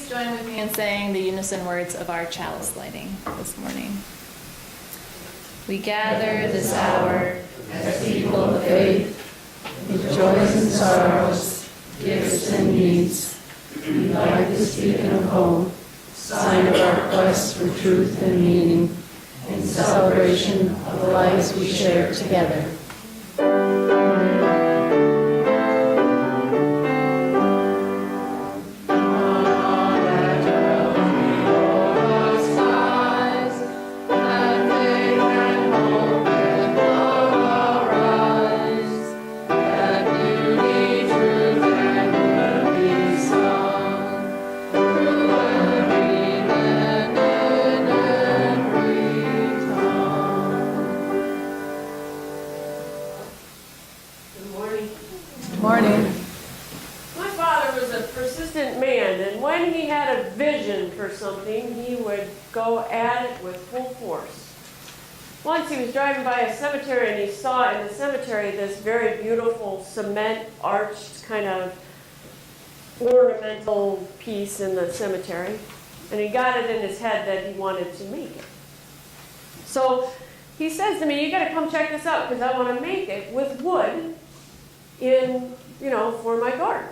please join with me in saying the unison words of our chalice lighting this morning? We gather this hour as people of faith, with joys and sorrows, gifts and needs. We like this beacon of hope, sign of our quest for truth and meaning, in celebration of the lives we share together. Once he was driving by a cemetery and he saw in the cemetery this very beautiful cement arched kind of ornamental piece in the cemetery, and he got it in his head that he wanted to make it. So he says to me, "You got to come check this out because I want to make it with wood in, for my garden."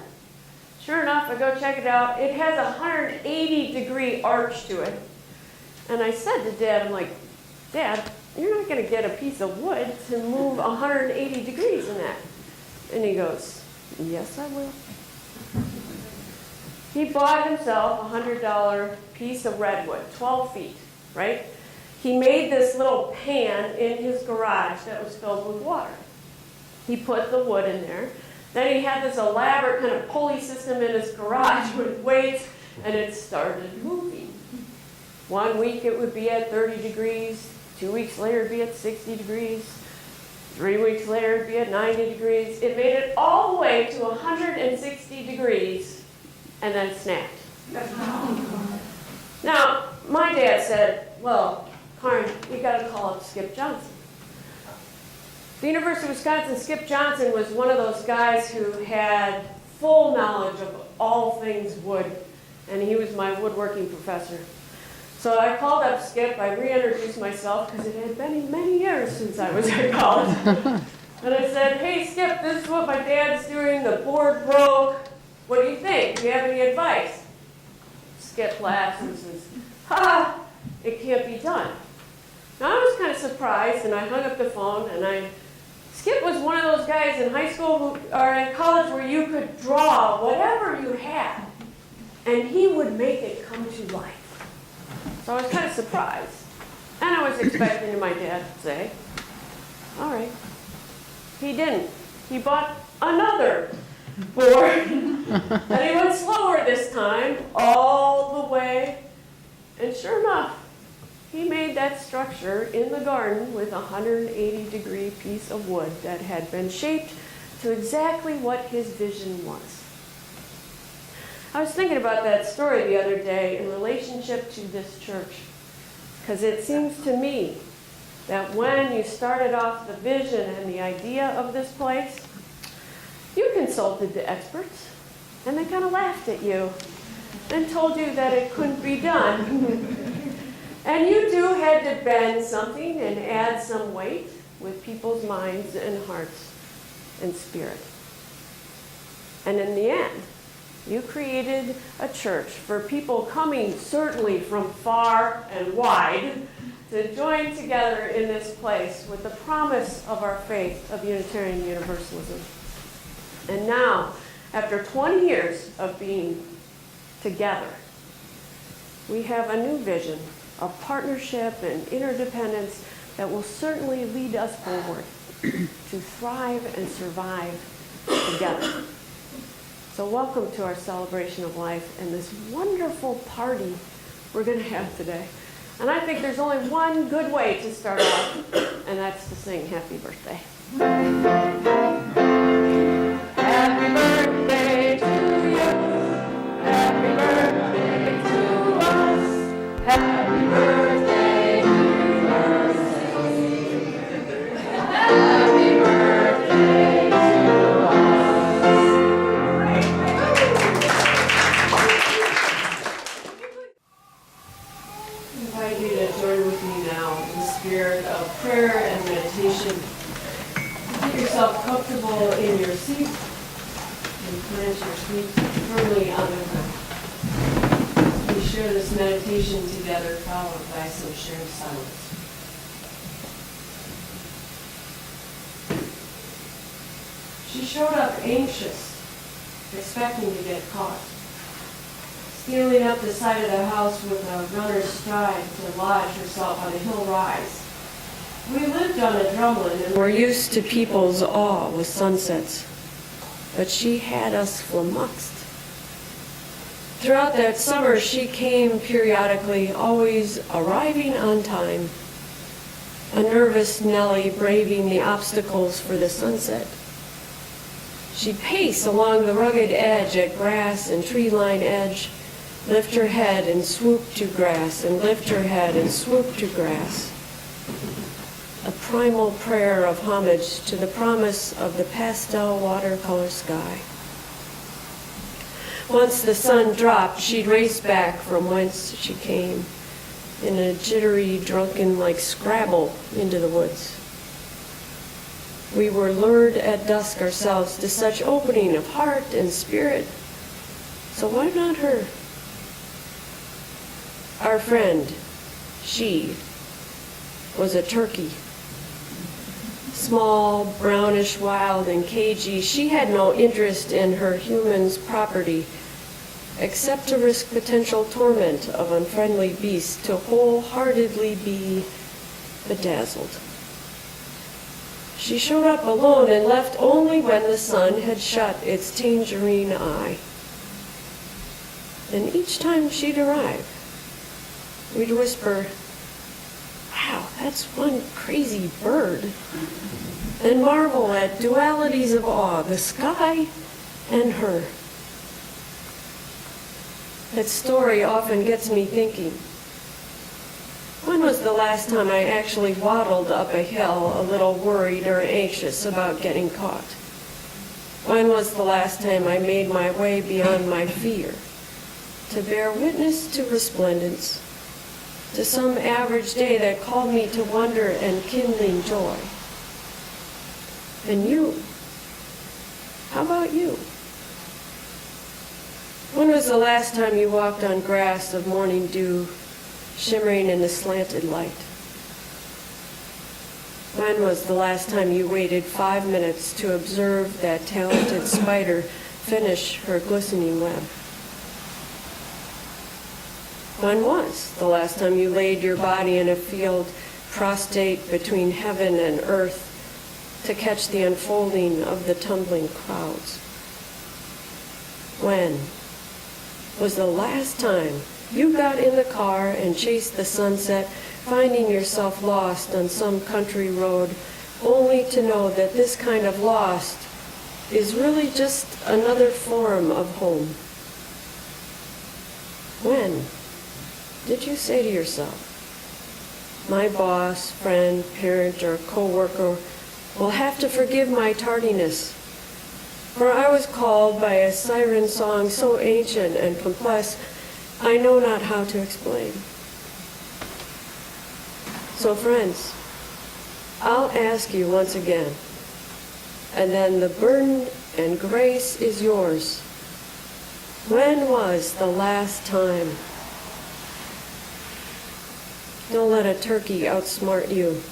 Sure enough, I go check it out. It has a 180-degree arch to it. And I said to Dad, I'm like, "Dad, you're not going to get a piece of wood to move 180 degrees in that." And he goes, "Yes, I will." He bought himself a $100 piece of redwood, 12 feet, right? He made this little pan in his garage that was filled with water. He put the wood in there. Then he had this elaborate kind of pulley system in his garage with weights, and it started moving. 1 week it would be at 30 degrees. 2 weeks later, it'd be at 60 degrees. 3 weeks later, it'd be at 90 degrees. It made it all the way to 160 degrees and then snapped. Now, my dad said, "Well, Karen, you got to call up Skip Johnson." The University of Wisconsin, Skip Johnson was one of those guys who had full knowledge of all things wood, and he was my woodworking professor. So I called up Skip, I reintroduced myself because it had been many years since I was at college. And I said, "Hey Skip, this is what my dad's doing, the board broke. What do you think? Do you have any advice?" Skip laughs and says, "Ha, it can't be done." Now I was kind of surprised and I hung up the phone and Skip was one of those guys in high school or in college where you could draw whatever you had and he would make it come to life. So I was kind of surprised. And I was expecting my dad to say, "All right." He didn't. He bought another board. And he went slower this time, all the way. And sure enough, he made that structure in the garden with a 180-degree piece of wood that had been shaped to exactly what his vision was. I was thinking about that story the other day in relationship to this church, because it seems to me that when you started off the vision and the idea of this place, you consulted the experts, and they kind of laughed at you and told you that it couldn't be done. And you too had to bend something and add some weight with people's minds and hearts and spirit. And in the end, you created a church for people coming certainly from far and wide to join together in this place with the promise of our faith of Unitarian Universalism. And now, after 20 years of being together, we have a new vision of partnership and interdependence that will certainly lead us forward to thrive and survive together. So welcome to our celebration of life and this wonderful party we're going to have today. And I think there's only one good way to start off, and that's to sing Happy Birthday. Happy birthday to you. Happy birthday to us. Happy birthday to us. Happy birthday to us. prayer and meditation. Get yourself comfortable in your seat and plant your feet firmly on the ground. We share this meditation together, followed by some shared silence. She showed up anxious, expecting to get caught. Stealing up the side of the house with a runner's stride to lodge herself on a hill rise. We lived on a drumlin and were used to people's awe with sunsets, but she had us flummoxed. Throughout that summer, she came periodically, always arriving on time, a nervous Nellie braving the obstacles for the sunset. She'd pace along the rugged edge at grass and tree-line edge, lift her head and swoop to grass, and lift her head and swoop to grass. A primal prayer of homage to the promise of the pastel watercolor sky. Once the sun dropped, she'd race back from whence she came, in a jittery, drunken-like scrabble into the woods. We were lured at dusk ourselves to such opening of heart and spirit, so why not her? Our friend, she, was a turkey. Small, brownish, wild, and cagey, she had no interest in her human's property, except to risk potential torment of unfriendly beasts to wholeheartedly be bedazzled. She showed up alone and left only when the sun had shut its tangerine eye. And each time she'd arrive, we'd whisper, "Wow, that's one crazy bird," and marvel at dualities of awe, the sky and her. That story often gets me thinking. When was the last time I actually waddled up a hill a little worried or anxious about getting caught? When was the last time I made my way beyond my fear to bear witness to resplendence, to some average day that called me to wonder and kindling joy? And you? How about you? When was the last time you walked on grass of morning dew, shimmering in the slanted light? When was the last time you waited 5 minutes to observe that talented spider finish her glistening web? When was the last time you laid your body in a field prostrate between heaven and earth to catch the unfolding of the tumbling clouds? When was the last time you got in the car and chased the sunset, finding yourself lost on some country road, only to know that this kind of lost is really just another form of home? When did you say to yourself, "My boss, friend, parent, or co-worker will have to forgive my tardiness, for I was called by a siren song so ancient and complex I know not how to explain"? So friends, I'll ask you once again, and then the burden and grace is yours. When was the last time? Don't let a turkey outsmart you,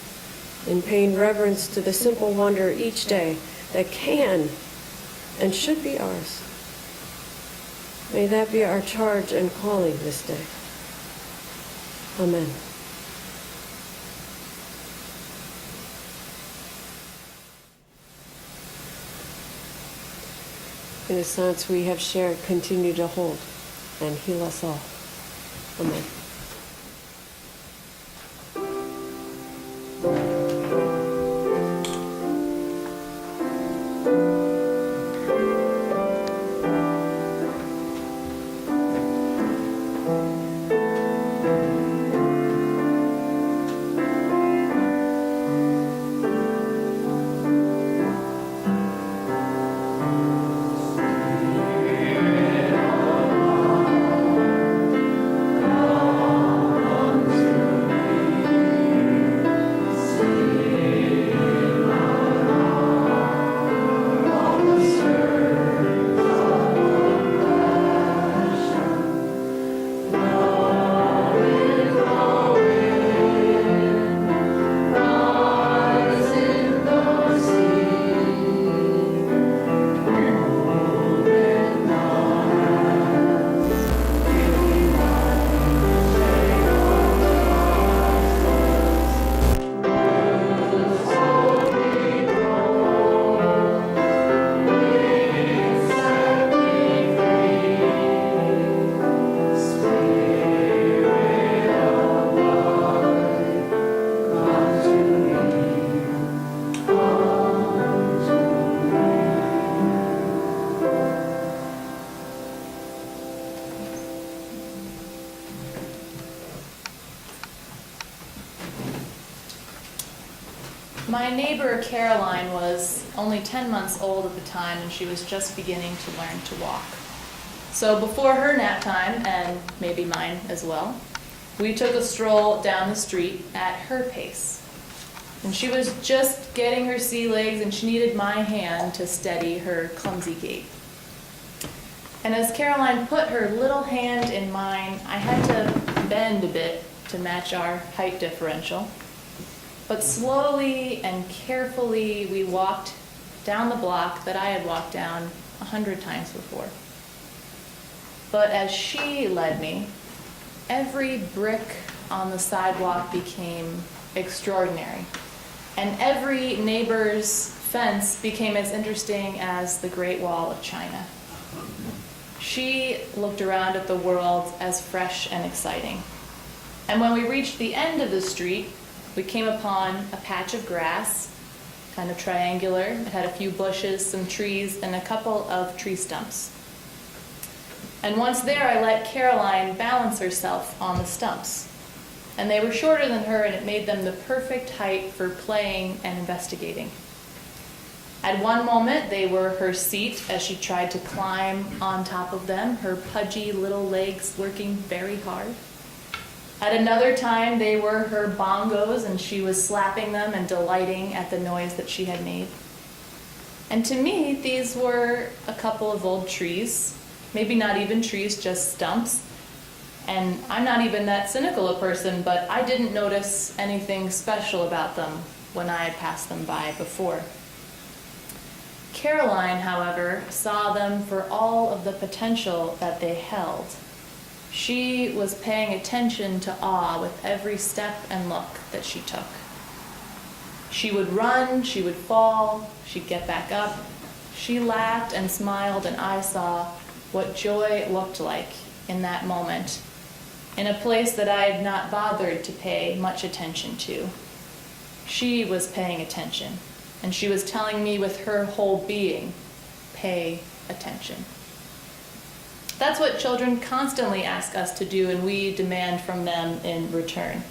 in paying reverence to the simple wonder each day that can and should be ours. May that be our charge and calling this day. Amen. In the silence we have shared, continue to hold and heal us all. Amen. My neighbor Caroline was only 10 months old at the time, and she was just beginning to learn to walk. So before her nap time, and maybe mine as well, we took a stroll down the street at her pace. And she was just getting her sea legs, and she needed my hand to steady her clumsy gait. And as Caroline put her little hand in mine, I had to bend a bit to match our height differential. But slowly and carefully, we walked down the block that I had walked down 100 times before. But as she led me, every brick on the sidewalk became extraordinary. And every neighbor's fence became as interesting as the Great Wall of China. She looked around at the world as fresh and exciting. And when we reached the end of the street, we came upon a patch of grass, kind of triangular. It had a few bushes, some trees, and a couple of tree stumps. And once there, I let Caroline balance herself on the stumps. And they were shorter than her, and it made them the perfect height for playing and investigating. At one moment, they were her seat as she tried to climb on top of them, her pudgy little legs working very hard. At another time, they were her bongos, and she was slapping them and delighting at the noise that she had made. And to me, these were a couple of old trees, maybe not even trees, just stumps. And I'm not even that cynical a person, but I didn't notice anything special about them when I had passed them by before. Caroline, however, saw them for all of the potential that they held. She was paying attention to awe with every step and look that she took. She would run, she would fall, she'd get back up. She laughed and smiled, and I saw what joy looked like in that moment, in a place that I had not bothered to pay much attention to. She was paying attention, and she was telling me with her whole being, pay attention. That's what children constantly ask us to do, and we demand from them in return.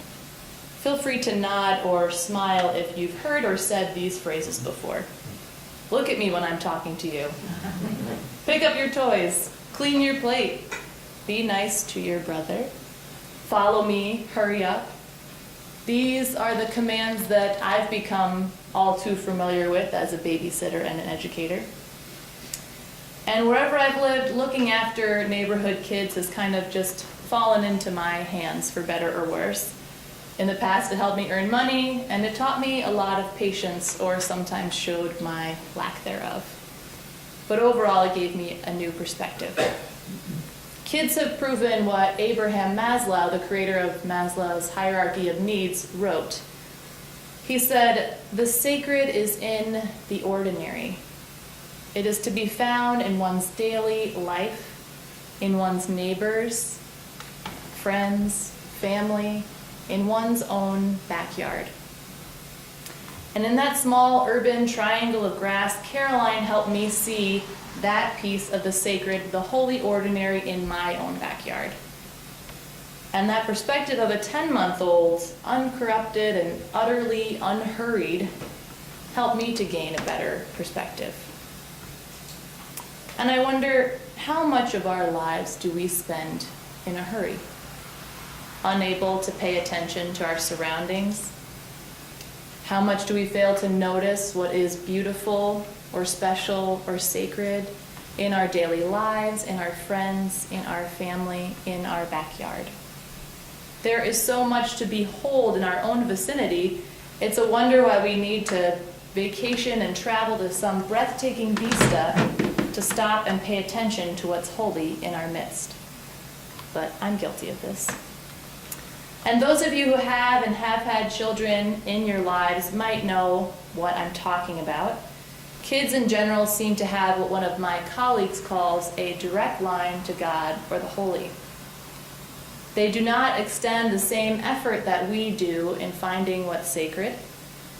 Feel free to nod or smile if you've heard or said these phrases before. Look at me when I'm talking to you. Pick up your toys. Clean your plate. Be nice to your brother. Follow me. Hurry up. These are the commands that I've become all too familiar with as a babysitter and an educator. And wherever I've lived, looking after neighborhood kids has kind of just fallen into my hands, for better or worse. In the past, it helped me earn money, and it taught me a lot of patience, or sometimes showed my lack thereof. But overall, it gave me a new perspective. Kids have proven what Abraham Maslow, the creator of Maslow's hierarchy of needs, wrote. He said, "The sacred is in the ordinary. It is to be found in one's daily life, in one's neighbors, friends, family, in one's own backyard." And in that small urban triangle of grass, Caroline helped me see that piece of the sacred, the holy ordinary, in my own backyard. And that perspective of a 10-month-old, uncorrupted and utterly unhurried, helped me to gain a better perspective. And I wonder, how much of our lives do we spend in a hurry? Unable to pay attention to our surroundings? How much do we fail to notice what is beautiful or special or sacred in our daily lives, in our friends, in our family, in our backyard? There is so much to behold in our own vicinity. It's a wonder why we need to vacation and travel to some breathtaking vista to stop and pay attention to what's holy in our midst. But I'm guilty of this. And those of you who have and have had children in your lives might know what I'm talking about. Kids in general seem to have what one of my colleagues calls a direct line to God or the holy. They do not extend the same effort that we do in finding what's sacred,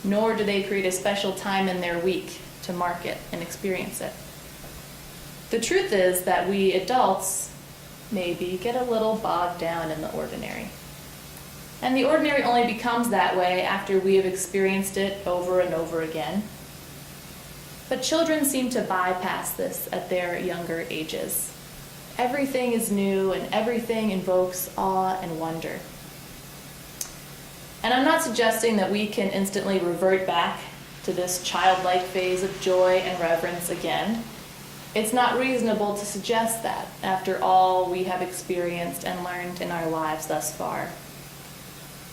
nor do they create a special time in their week to mark it and experience it. The truth is that we adults maybe get a little bogged down in the ordinary. And the ordinary only becomes that way after we have experienced it over and over again. But children seem to bypass this at their younger ages. Everything is new and everything invokes awe and wonder. And I'm not suggesting that we can instantly revert back to this childlike phase of joy and reverence again. It's not reasonable to suggest that after all we have experienced and learned in our lives thus far.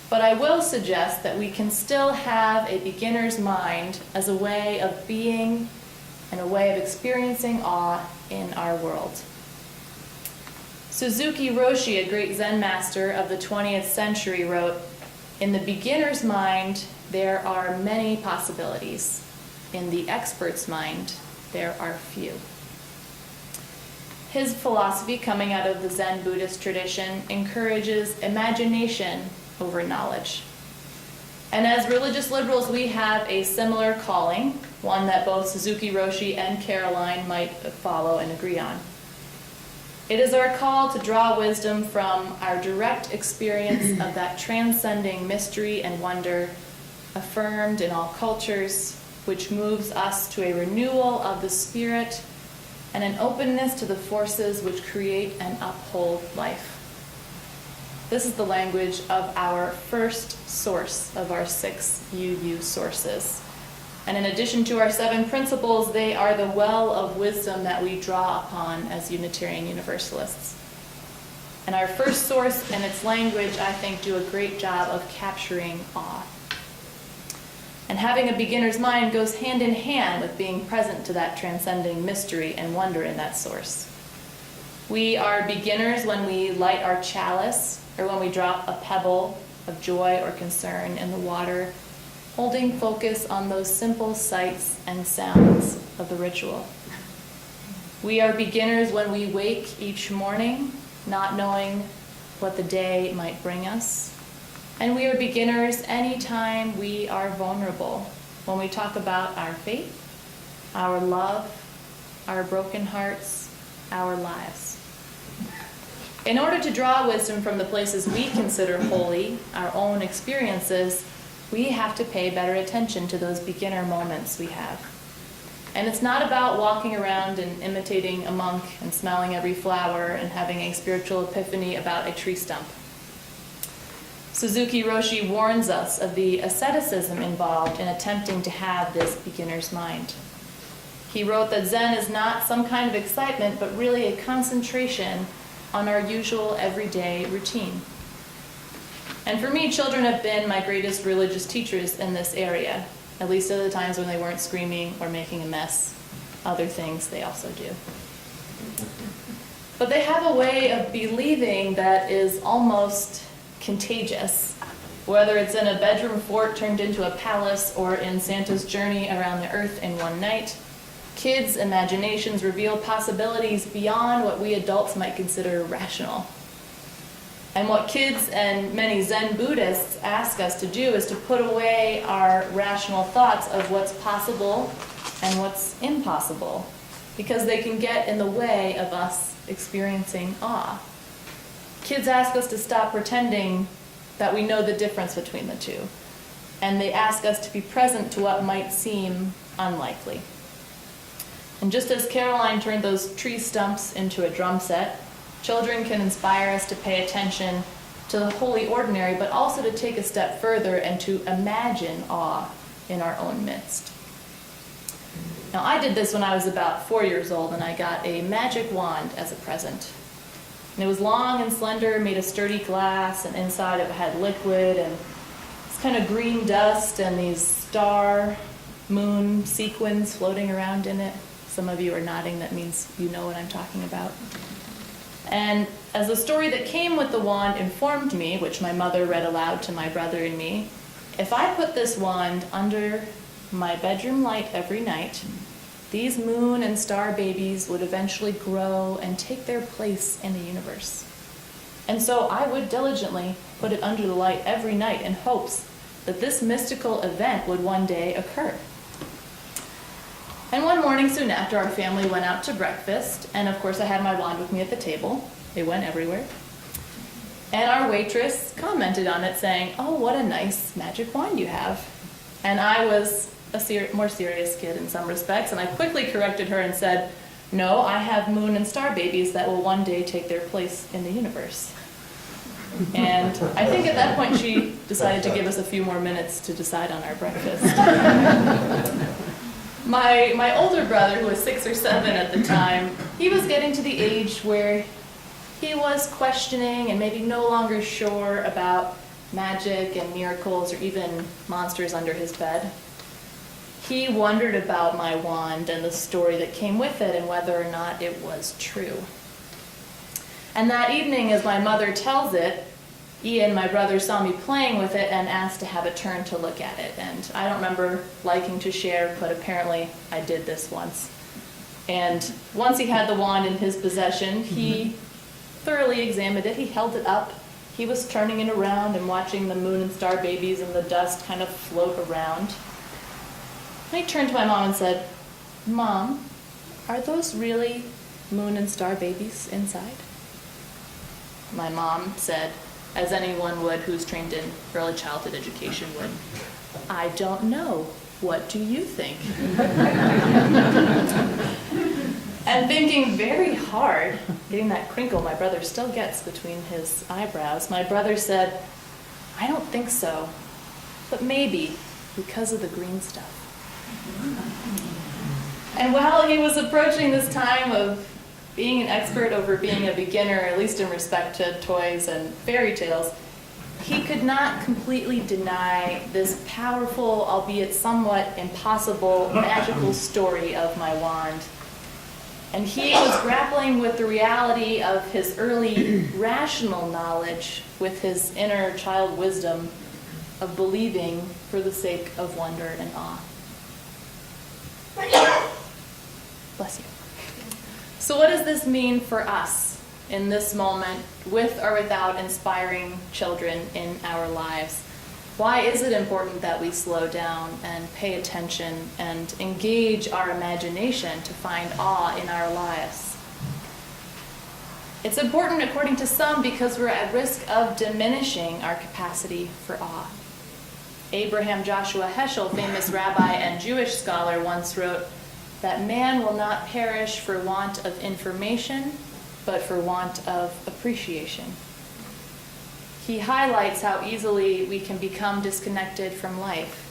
But I will suggest that we can still have a beginner's mind as a way of being and a way of experiencing awe in our world. Suzuki Roshi, a great Zen master of the 20th century, wrote, "In the beginner's mind, there are many possibilities. In the expert's mind, there are few." His philosophy, coming out of the Zen Buddhist tradition, encourages imagination over knowledge. And as religious liberals, we have a similar calling, one that both Suzuki Roshi and Caroline might follow and agree on. It is our call to draw wisdom from our direct experience of that transcending mystery and wonder affirmed in all cultures, which moves us to a renewal of the spirit and an openness to the forces which create and uphold life. This is the language of our first source of our 6 UU sources. And in addition to our 7 principles, they are the well of wisdom that we draw upon as Unitarian Universalists. And our first source and its language, I think, do a great job of capturing awe. And having a beginner's mind goes hand in hand with being present to that transcending mystery and wonder in that source. We are beginners when we light our chalice or when we drop a pebble of joy or concern in the water, holding focus on those simple sights and sounds of the ritual. We are beginners when we wake each morning, not knowing what the day might bring us. And we are beginners anytime we are vulnerable, when we talk about our faith, our love, our broken hearts, our lives. In order to draw wisdom from the places we consider holy, our own experiences, we have to pay better attention to those beginner moments we have. And it's not about walking around and imitating a monk and smelling every flower and having a spiritual epiphany about a tree stump. Suzuki Roshi warns us of the asceticism involved in attempting to have this beginner's mind. He wrote that Zen is not some kind of excitement, but really a concentration on our usual everyday routine. And for me, children have been my greatest religious teachers in this area, at least at the times when they weren't screaming or making a mess. Other things they also do. But they have a way of believing that is almost contagious, whether it's in a bedroom fort turned into a palace or in Santa's journey around the earth in one night. Kids' imaginations reveal possibilities beyond what we adults might consider rational. And what kids and many Zen Buddhists ask us to do is to put away our rational thoughts of what's possible and what's impossible, because they can get in the way of us experiencing awe. Kids ask us to stop pretending that we know the difference between the two, and they ask us to be present to what might seem unlikely. And just as Caroline turned those tree stumps into a drum set, children can inspire us to pay attention to the holy ordinary, but also to take a step further and to imagine awe in our own midst. Now, I did this when I was about 4 years old, and I got a magic wand as a present. And it was long and slender, made of sturdy glass, and inside it had liquid, and this kind of green dust, and these star, moon sequins floating around in it. Some of you are nodding, that means you know what I'm talking about. And as the story that came with the wand informed me, which my mother read aloud to my brother and me, if I put this wand under my bedroom light every night, these moon and star babies would eventually grow and take their place in the universe. And so I would diligently put it under the light every night in hopes that this mystical event would one day occur. And one morning soon after, our family went out to breakfast, and of course I had my wand with me at the table. It went everywhere. And our waitress commented on it saying, "Oh, what a nice magic wand you have." And I was a more serious kid in some respects, and I quickly corrected her and said, "No, I have moon and star babies that will one day take their place in the universe." And I think at that point she decided to give us a few more minutes to decide on our breakfast. My older brother, who was 6 or 7 at the time, he was getting to the age where he was questioning and maybe no longer sure about magic and miracles or even monsters under his bed. He wondered about my wand and the story that came with it and whether or not it was true. And that evening, as my mother tells it, Ian, my brother, saw me playing with it and asked to have a turn to look at it. And I don't remember liking to share, but apparently I did this once. And once he had the wand in his possession, he thoroughly examined it. He held it up. He was turning it around and watching the moon and star babies and the dust kind of float around. And he turned to my mom and said, "Mom, are those really moon and star babies inside?" My mom said, as anyone would who's trained in early childhood education would, "I don't know. What do you think?" And thinking very hard, getting that crinkle my brother still gets between his eyebrows, my brother said, "I don't think so, but maybe because of the green stuff." And while he was approaching this time of being an expert over being a beginner, at least in respect to toys and fairy tales, he could not completely deny this powerful, albeit somewhat impossible, magical story of my wand. And he was grappling with the reality of his early rational knowledge with his inner child wisdom of believing for the sake of wonder and awe. Bless you. So what does this mean for us in this moment, with or without inspiring children in our lives? Why is it important that we slow down and pay attention and engage our imagination to find awe in our lives? It's important, according to some, because we're at risk of diminishing our capacity for awe. Abraham Joshua Heschel, famous rabbi and Jewish scholar, once wrote that man will not perish for want of information, but for want of appreciation. He highlights how easily we can become disconnected from life.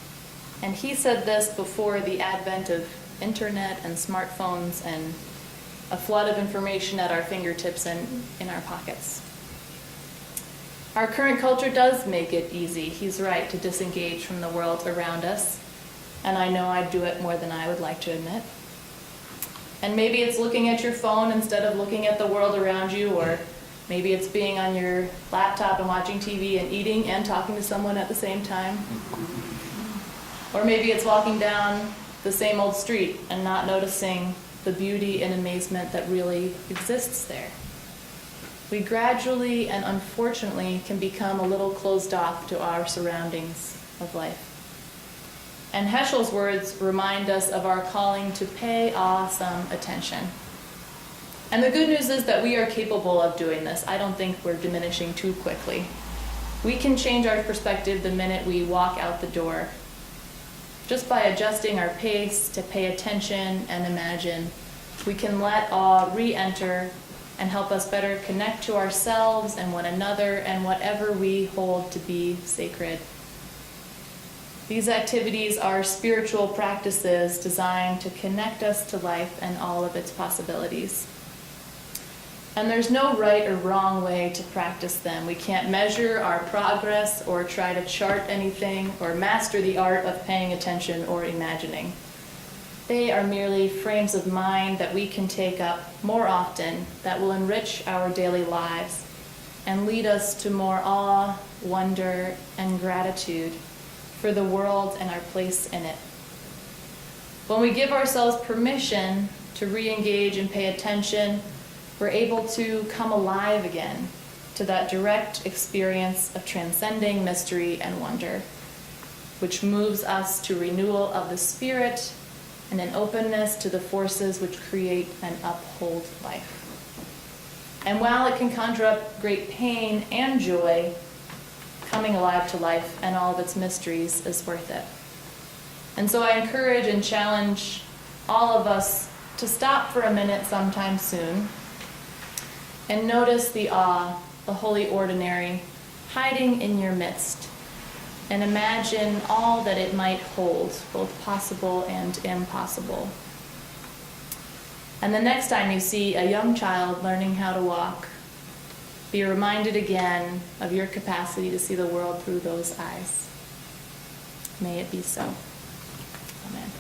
And he said this before the advent of internet and smartphones and a flood of information at our fingertips and in our pockets. Our current culture does make it easy, he's right, to disengage from the world around us. And I know I do it more than I would like to admit. And maybe it's looking at your phone instead of looking at the world around you, or maybe it's being on your laptop and watching TV and eating and talking to someone at the same time. Or maybe it's walking down the same old street and not noticing the beauty and amazement that really exists there. We gradually and unfortunately can become a little closed off to our surroundings of life. And Heschel's words remind us of our calling to pay awesome attention. And the good news is that we are capable of doing this. I don't think we're diminishing too quickly. We can change our perspective the minute we walk out the door. Just by adjusting our pace to pay attention and imagine, we can let awe re-enter and help us better connect to ourselves and one another and whatever we hold to be sacred. These activities are spiritual practices designed to connect us to life and all of its possibilities. And there's no right or wrong way to practice them. We can't measure our progress or try to chart anything or master the art of paying attention or imagining. They are merely frames of mind that we can take up more often that will enrich our daily lives and lead us to more awe, wonder, and gratitude for the world and our place in it. When we give ourselves permission to re-engage and pay attention, we're able to come alive again to that direct experience of transcending mystery and wonder, which moves us to renewal of the spirit and an openness to the forces which create and uphold life. And while it can conjure up great pain and joy, coming alive to life and all of its mysteries is worth it. And so I encourage and challenge all of us to stop for a minute sometime soon and notice the awe, the holy ordinary, hiding in your midst, and imagine all that it might hold, both possible and impossible. And the next time you see a young child learning how to walk, be reminded again of your capacity to see the world through those eyes. May it be so. Amen.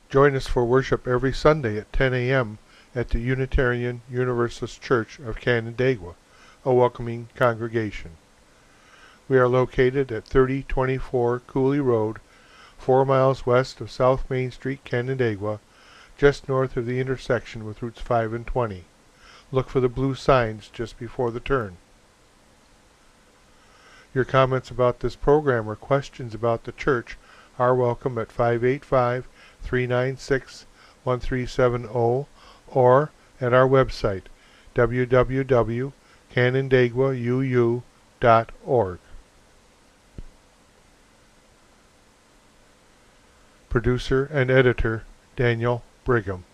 Join us for worship every Sunday at 10 a.m. at the Unitarian Universalist Church of Canandaigua, a welcoming congregation. We are located at 3024 Cooley Road, 4 miles west of South Main Street, Canandaigua, just north of the intersection with Routes 5 and 20. Look for the blue signs just before the turn. Your comments about this program or questions about the church are welcome at 585-396-1370 or at our website, www.canandaiguauu.org. Producer and editor, Daniel Brigham.